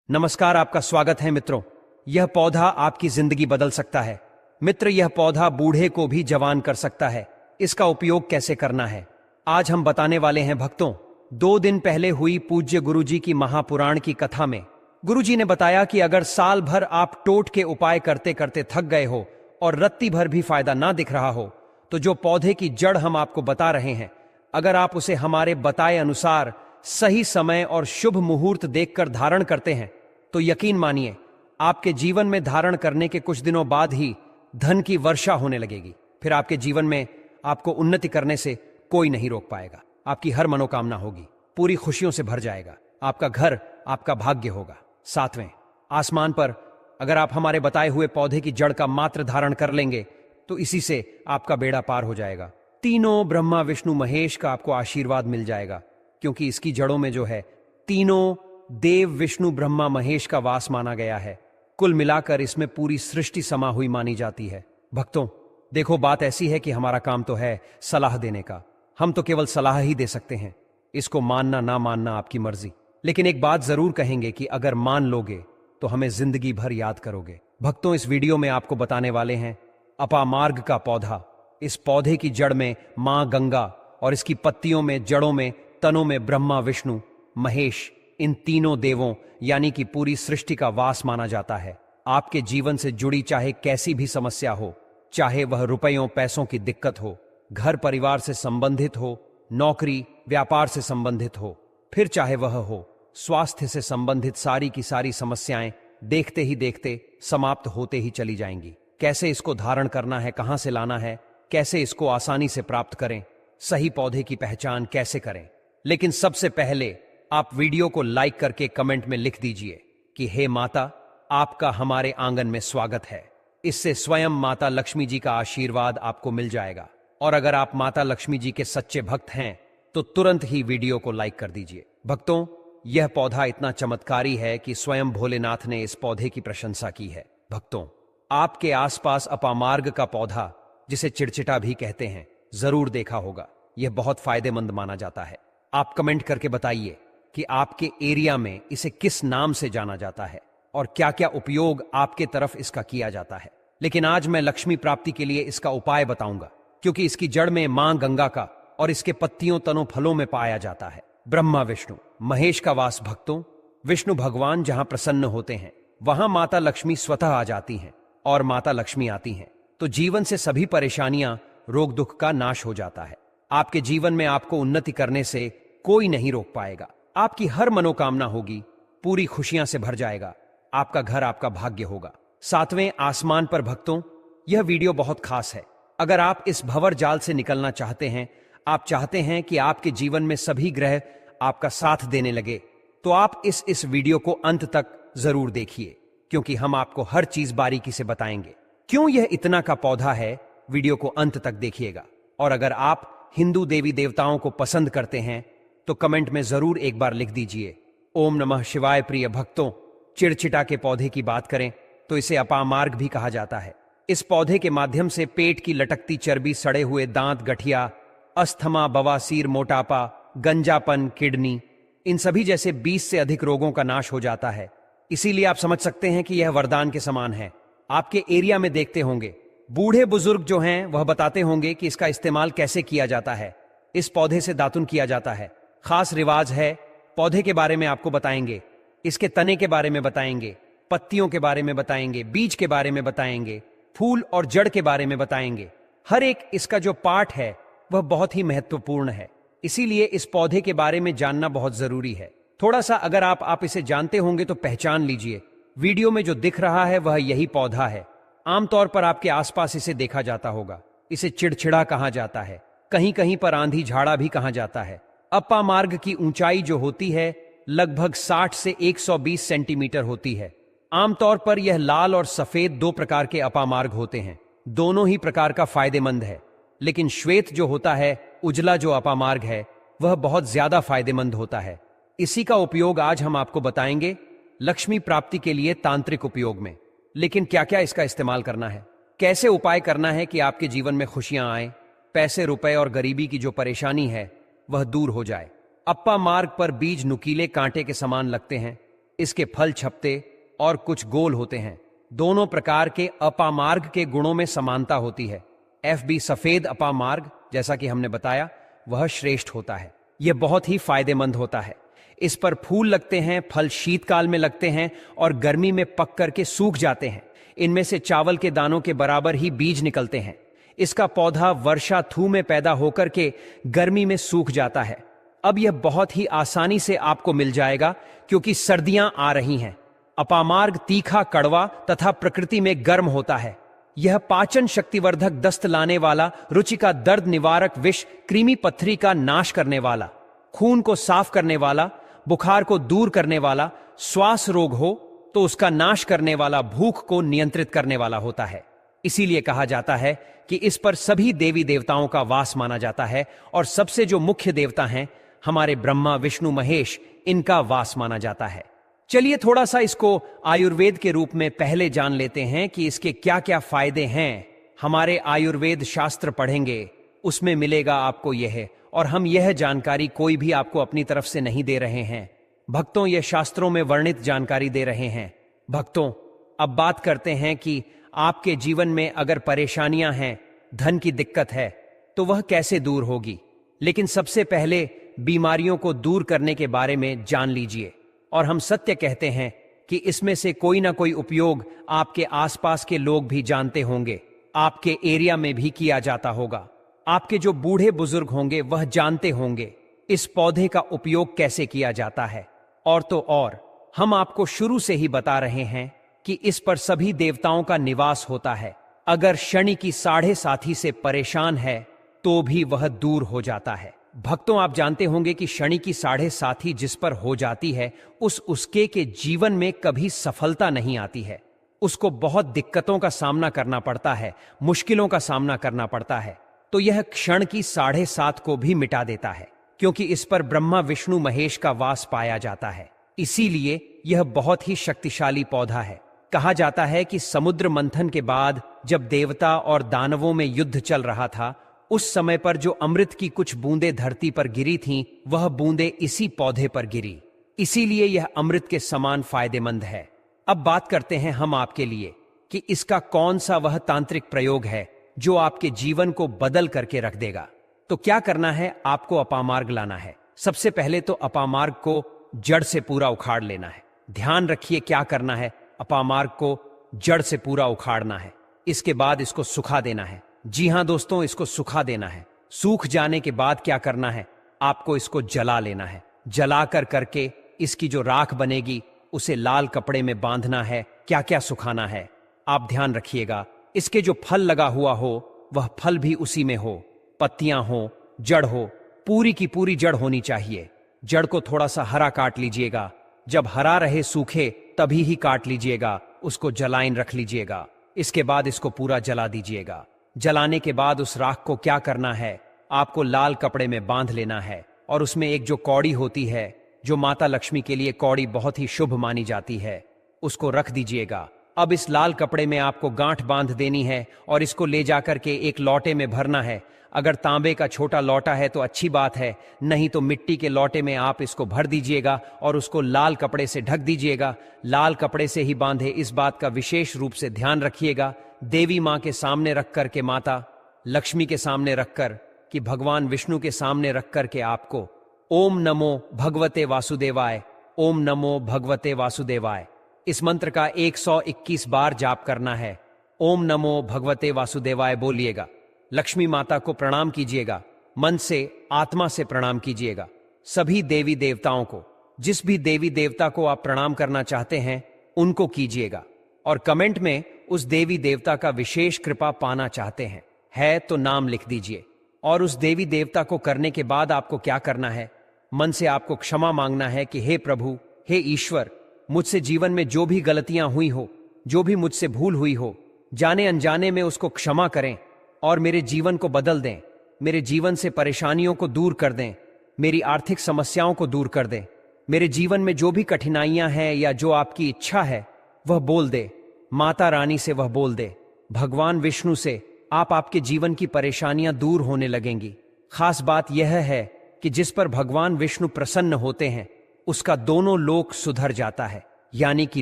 नमस्कार, आपका स्वागत है मित्रों। यह पौधा आपकी जिंदगी बदल सकता है। मित्र, यह पौधा बूढ़े को भी जवान कर सकता है। इसका उपयोग कैसे करना है आज हम बताने वाले हैं भक्तों। 2 दिन पहले हुई पूज्य गुरुजी की महापुराण की कथा में गुरुजी ने बताया कि अगर साल भर आप टोट के उपाय करते करते थक गए हो और रत्ती भर भी फायदा ना दिख रहा हो, तो जो पौधे की जड़ हम आपको बता रहे हैं, अगर आप उसे हमारे बताए अनुसार सही समय और शुभ मुहूर्त देखकर धारण करते हैं तो यकीन मानिए, आपके जीवन में धारण करने के कुछ दिनों बाद ही धन की वर्षा होने लगेगी। फिर आपके जीवन में आपको उन्नति करने से कोई नहीं रोक पाएगा। आपकी हर मनोकामना होगी, पूरी खुशियों से भर जाएगा। आपका घर आपका भाग्य होगा। 7वें आसमान पर अगर आप हमारे बताए हुए पौधे की जड़ का मात्र धारण कर लेंगे तो इसी से आपका बेड़ा पार हो जाएगा। तीनों ब्रह्मा विष्णु महेश का आपको आशीर्वाद मिल जाएगा, क्योंकि इसकी जड़ों में जो है तीनों देव विष्णु ब्रह्मा महेश का वास माना गया है। कुल मिलाकर इसमें पूरी सृष्टि समा हुई मानी जाती है। भक्तों देखो, बात ऐसी है कि हमारा काम तो है सलाह देने का। हम तो केवल सलाह ही दे सकते हैं। इसको मानना ना मानना आपकी मर्जी, लेकिन एक बात जरूर कहेंगे कि अगर मान लोगे तो हमें जिंदगी भर याद करोगे। भक्तों, इस वीडियो में आपको बताने वाले हैं अपामार्ग का पौधा। इस पौधे की जड़ में मां गंगा और इसकी पत्तियों में, जड़ों में, तनों में ब्रह्मा विष्णु महेश, इन तीनों देवों यानी कि पूरी सृष्टि का वास माना जाता है। आपके जीवन से जुड़ी चाहे कैसी भी समस्या हो, चाहे वह रुपयों पैसों की दिक्कत हो, घर परिवार से संबंधित हो, नौकरी व्यापार से संबंधित हो, फिर चाहे वह हो स्वास्थ्य से संबंधित, सारी की सारी समस्याएं देखते ही देखते समाप्त होते ही चली जाएंगी। कैसे इसको धारण करना है, कहां से लाना है, कैसे इसको आसानी से प्राप्त करें, सही पौधे की पहचान कैसे करें। लेकिन सबसे पहले आप वीडियो को लाइक करके कमेंट में लिख दीजिए कि हे माता, आपका हमारे आंगन में स्वागत है। इससे स्वयं माता लक्ष्मी जी का आशीर्वाद आपको मिल जाएगा। और अगर आप माता लक्ष्मी जी के सच्चे भक्त हैं तो तुरंत ही वीडियो को लाइक कर दीजिए। भक्तों, यह पौधा इतना चमत्कारी है कि स्वयं भोलेनाथ ने इस पौधे की प्रशंसा की है। भक्तों, आपके आसपास अपामार्ग का पौधा, जिसे चिड़चिटा भी कहते हैं, जरूर देखा होगा। यह बहुत फायदेमंद माना जाता है। आप कमेंट करके बताइए कि आपके एरिया में इसे किस नाम से जाना जाता है और क्या क्या उपयोग आपके तरफ इसका किया जाता है। लेकिन आज मैं लक्ष्मी प्राप्ति के लिए इसका उपाय बताऊंगा, क्योंकि इसकी जड़ में मां गंगा का और इसके पत्तियों, तनों, फलों में पाया जाता है ब्रह्मा विष्णु महेश का वास। भक्तों, विष्णु भगवान जहां प्रसन्न होते हैं वहां माता लक्ष्मी स्वतः आ जाती हैं, और माता लक्ष्मी आती हैं तो जीवन से सभी परेशानियां, रोग दुख का नाश हो जाता है। आपके जीवन में आपको उन्नति करने से कोई नहीं रोक पाएगा। आपकी हर मनोकामना होगी, पूरी खुशियां से भर जाएगा। आपका घर आपका भाग्य होगा। 7वें आसमान पर भक्तों, यह वीडियो बहुत खास है। अगर आप इस भंवर जाल से निकलना चाहते हैं, आप चाहते हैं कि आपके जीवन में सभी ग्रह आपका साथ देने लगे, तो आप इस वीडियो को अंत तक जरूर देखिए, क्योंकि हम आपको हर चीज बारीकी से बताएंगे। क्यों यह इतना का पौधा है, वीडियो को अंत तक देखिएगा। और अगर आप हिंदू देवी देवताओं को पसंद करते हैं तो कमेंट में जरूर एक बार लिख दीजिए ओम नमः शिवाय। प्रिय भक्तों, चिड़चिटा के पौधे की बात करें तो इसे अपामार्ग भी कहा जाता है। इस पौधे के माध्यम से पेट की लटकती चर्बी, सड़े हुए दांत, गठिया, अस्थमा, बवासीर, मोटापा, गंजापन, किडनी, इन सभी जैसे 20 से अधिक रोगों का नाश हो जाता है। इसीलिए आप समझ सकते हैं कि यह वरदान के समान है। आपके एरिया में देखते होंगे बूढ़े बुजुर्ग जो हैं वह बताते होंगे कि इसका इस्तेमाल कैसे किया जाता है। इस पौधे से दातुन किया जाता है। खास रिवाज है। पौधे के बारे में आपको बताएंगे, इसके तने के बारे में बताएंगे, पत्तियों के बारे में बताएंगे, बीज के बारे में बताएंगे, फूल और जड़ के बारे में बताएंगे। हर एक इसका जो पार्ट है वह बहुत ही महत्वपूर्ण है। इसीलिए इस पौधे के बारे में जानना बहुत जरूरी है। थोड़ा सा अगर आप इसे जानते होंगे तो पहचान लीजिए। वीडियो में जो दिख रहा है वह यही पौधा है। आमतौर पर आपके आसपास इसे देखा जाता होगा। इसे चिड़चिड़ा कहा जाता है, कहीं कहीं पर आंधी झाड़ा भी कहा जाता है। अपामार्ग की ऊंचाई जो होती है लगभग 60 से 120 सेंटीमीटर होती है। आमतौर पर यह लाल और सफेद 2 प्रकार के अपामार्ग होते हैं। दोनों ही प्रकार का फायदेमंद है, लेकिन श्वेत जो होता है, उजला जो अपामार्ग है, वह बहुत ज्यादा फायदेमंद होता है। इसी का उपयोग आज हम आपको बताएंगे लक्ष्मी प्राप्ति के लिए तांत्रिक उपयोग में। लेकिन क्या क्या इसका इस्तेमाल करना है, कैसे उपाय करना है कि आपके जीवन में खुशियां आए, पैसे, रुपए और गरीबी की जो परेशानी है वह दूर हो जाए। अप्पा मार्ग पर बीज नुकीले कांटे के समान लगते हैं। इसके फल छपते और कुछ गोल होते हैं। दोनों प्रकार के अपामार्ग के गुणों में समानता होती है। FB सफेद अपामार्ग, जैसा कि हमने बताया, वह श्रेष्ठ होता है। यह बहुत ही फायदेमंद होता है। इस पर फूल लगते हैं, फल शीतकाल में लगते हैं और गर्मी में पक करके सूख जाते हैं। इनमें से चावल के दानों के बराबर ही बीज निकलते हैं। इसका पौधा वर्षाथु में पैदा होकर के गर्मी में सूख जाता है। अब यह बहुत ही आसानी से आपको मिल जाएगा क्योंकि सर्दियां आ रही हैं। अपामार्ग तीखा, कड़वा तथा प्रकृति में गर्म होता है। यह पाचन शक्तिवर्धक, दस्त लाने वाला, रुचि का दर्द निवारक, विष, कृमि पत्थरी का नाश करने वाला, खून को साफ करने वाला, बुखार को दूर करने वाला, श्वास रोग हो तो उसका नाश करने वाला, भूख को नियंत्रित करने वाला होता है। इसीलिए कहा जाता है कि इस पर सभी देवी देवताओं का वास माना जाता है और सबसे जो मुख्य देवता हैं, हमारे ब्रह्मा, विष्णु, महेश, इनका वास माना जाता है। चलिए थोड़ा सा इसको आयुर्वेद के रूप में पहले जान लेते हैं कि इसके क्या क्या फायदे हैं। हमारे आयुर्वेद शास्त्र पढ़ेंगे, उसमें मिलेगा आपको यह, और हम यह जानकारी कोई भी आपको अपनी तरफ से नहीं दे रहे हैं भक्तों, यह शास्त्रों में वर्णित जानकारी दे रहे हैं। भक्तों, अब बात करते हैं कि आपके जीवन में अगर परेशानियां हैं, धन की दिक्कत है, तो वह कैसे दूर होगी। लेकिन सबसे पहले बीमारियों को दूर करने के बारे में जान लीजिए। और हम सत्य कहते हैं कि इसमें से कोई ना कोई उपयोग आपके आसपास के लोग भी जानते होंगे, आपके एरिया में भी किया जाता होगा। आपके जो बूढ़े बुजुर्ग होंगे वह जानते होंगे इस पौधे का उपयोग कैसे किया जाता है। और तो और हम आपको शुरू से ही बता रहे हैं कि इस पर सभी देवताओं का निवास होता है। अगर शनि की 7.5 से परेशान है तो भी वह दूर हो जाता है। भक्तों, आप जानते होंगे कि शनि की 7.5 जिस पर हो जाती है, उसके के जीवन में कभी सफलता नहीं आती है। उसको बहुत दिक्कतों का सामना करना पड़ता है, मुश्किलों का सामना करना पड़ता है। तो यह क्षण की 7.5 को भी मिटा देता है, क्योंकि इस पर ब्रह्मा, विष्णु, महेश का वास पाया जाता है। इसीलिए यह बहुत ही शक्तिशाली पौधा है। कहा जाता है कि समुद्र मंथन के बाद जब देवता और दानवों में युद्ध चल रहा था, उस समय पर जो अमृत की कुछ बूंदें धरती पर गिरी थीं, वह बूंदें इसी पौधे पर गिरी। इसीलिए यह अमृत के समान फायदेमंद है। अब बात करते हैं हम आपके लिए कि इसका कौन सा वह तांत्रिक प्रयोग है जो आपके जीवन को बदल करके रख देगा। तो क्या करना है, आपको अपामार्ग लाना है। सबसे पहले तो अपामार्ग को जड़ से पूरा उखाड़ लेना है। ध्यान रखिए क्या करना है, अपामार्ग को जड़ से पूरा उखाड़ना है। इसके बाद इसको सुखा देना है। जी हां दोस्तों, इसको सुखा देना है। सूख जाने के बाद क्या करना है, आपको इसको जला लेना है। जलाकर करके इसकी जो राख बनेगी उसे लाल कपड़े में बांधना है। क्या क्या सुखाना है आप ध्यान रखिएगा। इसके जो फल लगा हुआ हो वह फल भी उसी में हो, पत्तियां हो, जड़ हो, पूरी की पूरी जड़ होनी चाहिए। जड़ को थोड़ा सा हरा काट लीजिएगा, जब हरा रहे सूखे तभी ही काट लीजिएगा, उसको जलाइन रख लीजिएगा। इसके बाद इसको पूरा जला दीजिएगा। जलाने के बाद उस राख को क्या करना है, आपको लाल कपड़े में बांध लेना है और उसमें एक जो कौड़ी होती है, जो माता लक्ष्मी के लिए कौड़ी बहुत ही शुभ मानी जाती है, उसको रख दीजिएगा। अब इस लाल कपड़े में आपको गांठ बांध देनी है और इसको ले जाकर के एक लौटे में भरना है। अगर तांबे का छोटा लौटा है तो अच्छी बात है, नहीं तो मिट्टी के लौटे में आप इसको भर दीजिएगा और उसको लाल कपड़े से ढक दीजिएगा। लाल कपड़े से ही बांधे, इस बात का विशेष रूप से ध्यान रखिएगा। देवी मां के सामने रख कर के, माता लक्ष्मी के सामने रखकर कि भगवान विष्णु के सामने रख कर के आपको ओम नमो भगवते वासुदेवाय, ओम नमो भगवते वासुदेवाय, इस मंत्र का 121 बार जाप करना है। ओम नमो भगवते वासुदेवाय बोलिएगा। लक्ष्मी माता को प्रणाम कीजिएगा, मन से, आत्मा से प्रणाम कीजिएगा। सभी देवी देवताओं को, जिस भी देवी देवता को आप प्रणाम करना चाहते हैं उनको कीजिएगा। और कमेंट में उस देवी देवता का विशेष कृपा पाना चाहते हैं है तो नाम लिख दीजिए। और उस देवी देवता को करने के बाद आपको क्या करना है, मन से आपको क्षमा मांगना है कि हे प्रभु, हे ईश्वर, मुझसे जीवन में जो भी गलतियां हुई हो, जो भी मुझसे भूल हुई हो, जाने अनजाने में उसको क्षमा करें और मेरे जीवन को बदल दें। मेरे जीवन से परेशानियों को दूर कर दें, मेरी आर्थिक समस्याओं को दूर कर दें। मेरे जीवन में जो भी कठिनाइयां हैं या जो आपकी इच्छा है वह बोल दे। माता रानी से वह बोल दे, भगवान विष्णु से, आपके जीवन की परेशानियां दूर होने लगेंगी। खास बात यह है कि जिस पर भगवान विष्णु प्रसन्न होते हैं उसका दोनों लोक सुधर जाता है, यानी कि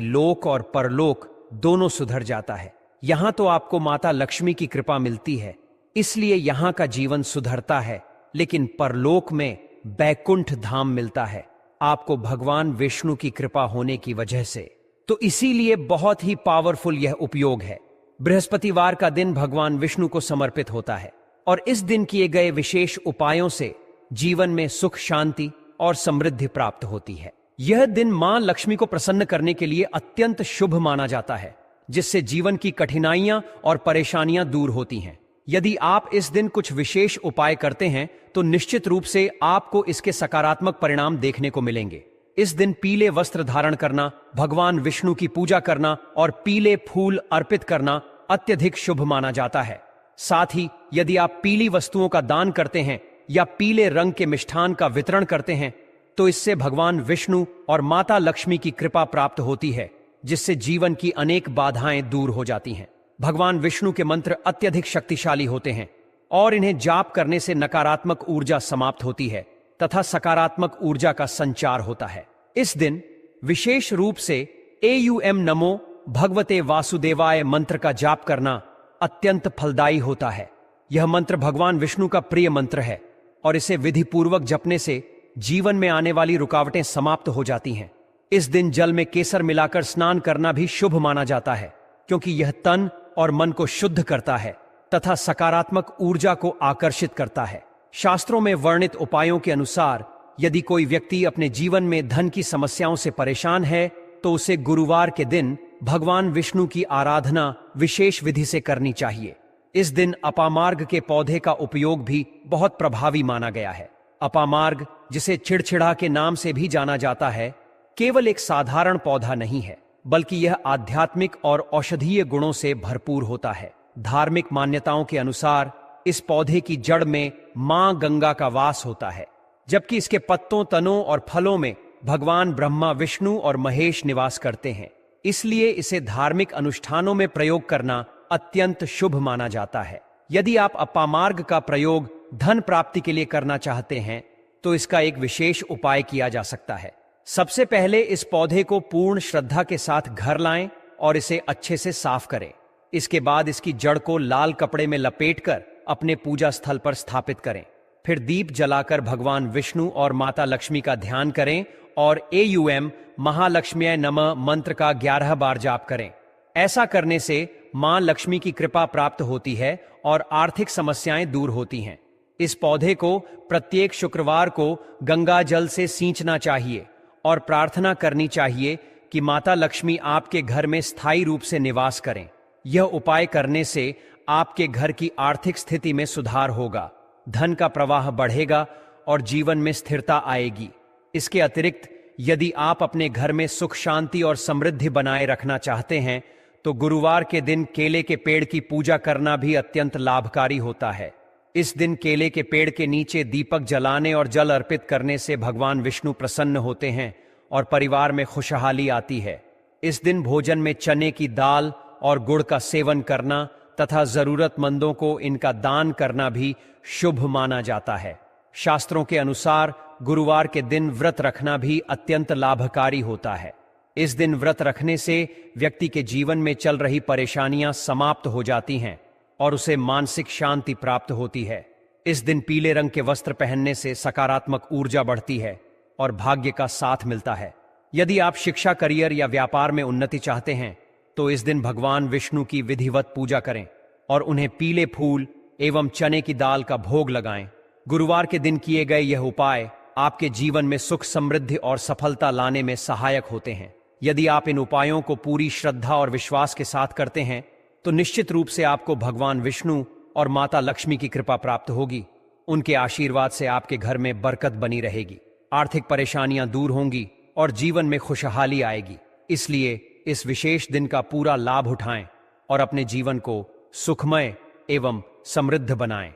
लोक और परलोक दोनों सुधर जाता है। यहां तो आपको माता लक्ष्मी की कृपा मिलती है, इसलिए यहां का जीवन सुधरता है, लेकिन परलोक में बैकुंठ धाम मिलता है आपको भगवान विष्णु की कृपा होने की वजह से। तो इसीलिए बहुत ही पावरफुल यह उपयोग है। बृहस्पतिवार का दिन भगवान विष्णु को समर्पित होता है और इस दिन किए गए विशेष उपायों से जीवन में सुख, शांति और समृद्धि प्राप्त होती है। यह दिन मां लक्ष्मी को प्रसन्न करने के लिए अत्यंत शुभ माना जाता है, जिससे जीवन की कठिनाइयां और परेशानियां दूर होती हैं। यदि आप इस दिन कुछ विशेष उपाय करते हैं तो निश्चित रूप से आपको इसके सकारात्मक परिणाम देखने को मिलेंगे। इस दिन पीले वस्त्र धारण करना, भगवान विष्णु की पूजा करना और पीले फूल अर्पित करना अत्यधिक शुभ माना जाता है। साथ ही यदि आप पीली वस्तुओं का दान करते हैं या पीले रंग के मिष्ठान का वितरण करते हैं तो इससे भगवान विष्णु और माता लक्ष्मी की कृपा प्राप्त होती है, जिससे जीवन की अनेक बाधाएं दूर हो जाती हैं। भगवान विष्णु के मंत्र अत्यधिक शक्तिशाली होते हैं और इन्हें जाप करने से नकारात्मक ऊर्जा समाप्त होती है तथा सकारात्मक ऊर्जा का संचार होता है। इस दिन विशेष रूप से एयूएम नमो भगवते वासुदेवाय मंत्र का जाप करना अत्यंत फलदायी होता है। यह मंत्र भगवान विष्णु का प्रिय मंत्र है और इसे विधिपूर्वक जपने से जीवन में आने वाली रुकावटें समाप्त हो जाती हैं। इस दिन जल में केसर मिलाकर स्नान करना भी शुभ माना जाता है, क्योंकि यह तन और मन को शुद्ध करता है तथा सकारात्मक ऊर्जा को आकर्षित करता है। शास्त्रों में वर्णित उपायों के अनुसार यदि कोई व्यक्ति अपने जीवन में धन की समस्याओं से परेशान है तो उसे गुरुवार के दिन भगवान विष्णु की आराधना विशेष विधि से करनी चाहिए। इस दिन अपामार्ग के पौधे का उपयोग भी बहुत प्रभावी माना गया है। अपामार्ग, जिसे चिड़चिड़ा के नाम से भी जाना जाता है, केवल एक साधारण पौधा नहीं है, बल्कि यह आध्यात्मिक और औषधीय गुणों से भरपूर होता है। धार्मिक मान्यताओं के अनुसार इस पौधे की जड़ में मां गंगा का वास होता है, जबकि इसके पत्तों, तनों और फलों में भगवान ब्रह्मा, विष्णु और महेश निवास करते हैं। इसलिए इसे धार्मिक अनुष्ठानों में प्रयोग करना अत्यंत शुभ माना जाता है। यदि आप अपामार्ग का प्रयोग धन प्राप्ति के लिए करना चाहते हैं तो इसका एक विशेष उपाय किया जा सकता है। सबसे पहले इस पौधे को पूर्ण श्रद्धा के साथ घर लाएं और इसे अच्छे से साफ करें। इसके बाद इसकी जड़ को लाल कपड़े में लपेटकर अपने पूजा स्थल पर स्थापित करें। फिर दीप जलाकर भगवान विष्णु और माता लक्ष्मी का ध्यान करें और एयूएम महालक्ष्म्यै नमः मंत्र का 11 बार जाप करें। ऐसा करने से मां लक्ष्मी की कृपा प्राप्त होती है और आर्थिक समस्याएं दूर होती हैं। इस पौधे को प्रत्येक शुक्रवार को गंगा जल से सींचना चाहिए और प्रार्थना करनी चाहिए कि माता लक्ष्मी आपके घर में स्थायी रूप से निवास करें। यह उपाय करने से आपके घर की आर्थिक स्थिति में सुधार होगा, धन का प्रवाह बढ़ेगा और जीवन में स्थिरता आएगी। इसके अतिरिक्त यदि आप अपने घर में सुख, शांति और समृद्धि बनाए रखना चाहते हैं तो गुरुवार के दिन केले के पेड़ की पूजा करना भी अत्यंत लाभकारी होता है। इस दिन केले के पेड़ के नीचे दीपक जलाने और जल अर्पित करने से भगवान विष्णु प्रसन्न होते हैं और परिवार में खुशहाली आती है। इस दिन भोजन में चने की दाल और गुड़ का सेवन करना तथा जरूरतमंदों को इनका दान करना भी शुभ माना जाता है। शास्त्रों के अनुसार गुरुवार के दिन व्रत रखना भी अत्यंत लाभकारी होता है। इस दिन व्रत रखने से व्यक्ति के जीवन में चल रही परेशानियां समाप्त हो जाती हैं और उसे मानसिक शांति प्राप्त होती है। इस दिन पीले रंग के वस्त्र पहनने से सकारात्मक ऊर्जा बढ़ती है और भाग्य का साथ मिलता है। यदि आप शिक्षा, करियर या व्यापार में उन्नति चाहते हैं तो इस दिन भगवान विष्णु की विधिवत पूजा करें और उन्हें पीले फूल एवं चने की दाल का भोग लगाएं। गुरुवार के दिन किए गए यह उपाय आपके जीवन में सुख, समृद्धि और सफलता लाने में सहायक होते हैं। यदि आप इन उपायों को पूरी श्रद्धा और विश्वास के साथ करते हैं तो निश्चित रूप से आपको भगवान विष्णु और माता लक्ष्मी की कृपा प्राप्त होगी। उनके आशीर्वाद से आपके घर में बरकत बनी रहेगी, आर्थिक परेशानियां दूर होंगी और जीवन में खुशहाली आएगी। इसलिए इस विशेष दिन का पूरा लाभ उठाएं और अपने जीवन को सुखमय एवं समृद्ध बनाएं।